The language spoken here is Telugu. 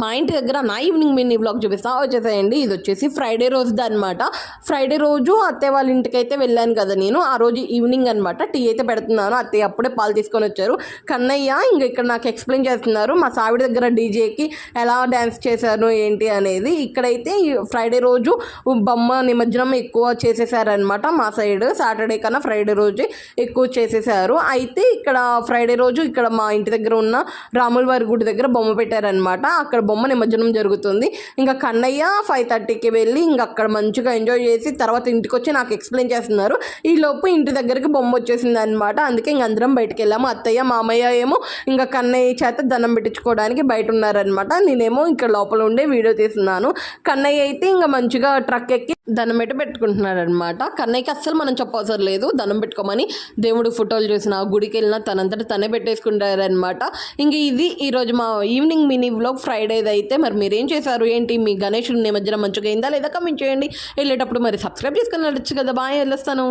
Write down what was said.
మా ఇంటి దగ్గర నా ఈవినింగ్ మినీ వ్లాగ్ చూపిస్తా వచ్చేసాయండి. ఇది వచ్చేసి ఫ్రైడే రోజుది అనమాట. ఫ్రైడే రోజు అత్తయ్య వాళ్ళ ఇంటికి అయితే వెళ్ళాను కదా నేను. ఆ రోజు ఈవినింగ్ అనమాట. టీ అయితే పెడుతున్నాను. అత్తయ్య అప్పుడే పాలు తీసుకొని వచ్చారు. కన్నయ్య ఇంకా ఇక్కడ నాకు ఎక్స్ప్లెయిన్ చేస్తున్నారు మా సావిడ దగ్గర డీజేకి ఎలా డ్యాన్స్ చేశారు ఏంటి అనేది. ఇక్కడైతే ఫ్రైడే రోజు బొమ్మ నిమజ్జనం ఎక్కువ చేసేసారనమాట మా సైడ్. సాటర్డే కన్నా ఫ్రైడే రోజు ఎక్కువ చేసేసారు. అయితే ఇక్కడ ఫ్రైడే రోజు ఇక్కడ మా ఇంటి దగ్గర ఉన్న రాముల వారి గుడి దగ్గర బొమ్మ పెట్టారనమాట. అక్కడ బొమ్మ నిమజ్జనం జరుగుతుంది. ఇంకా కన్నయ్య 5:30కి వెళ్ళి ఇంకా అక్కడ మంచిగా ఎంజాయ్ చేసి తర్వాత ఇంటికి వచ్చి నాకు ఎక్స్ప్లెయిన్ చేస్తున్నారు. ఈ లోపు ఇంటి దగ్గరికి బొమ్మ వచ్చేసింది అనమాట. అందుకే ఇంక అందరం బయటకు వెళ్ళాము. అత్తయ్య మామయ్య ఏమో ఇంకా కన్నయ్య చేత దండం పెట్టించుకోవడానికి బయట ఉన్నారనమాట. నేనేమో ఇక్కడ లోపల ఉండే వీడియో తీస్తున్నాను. కన్నయ్య అయితే ఇంకా మంచిగా ట్రక్ ఎక్కి దండం పెట్టుకుంటున్నాడు అనమాట. కన్నయ్యకి అస్సలు మనం చెప్పవసరం లేదు దండం పెట్టుకోమని. దేవుడు ఫోటోలు చూసిన గుడికి వెళ్ళినా తనంతట తనే పెట్టేసుకుంటారనమాట. ఇంక ఇది ఈరోజు మా ఈవినింగ్ మినీ వ్లాగ్ ఫ్రైడేది అయితే. మరి మీరేం చేశారు ఏంటి, మీ గణేషుడి నిమజ్జనం మంచిగా అయిందా లేదా కమెంట్ చేయండి. వెళ్ళేటప్పుడు మరి సబ్స్క్రైబ్ చేసుకుని వెళ్ళొచ్చు కదా. బాయ్, వెళ్ళొస్తాను.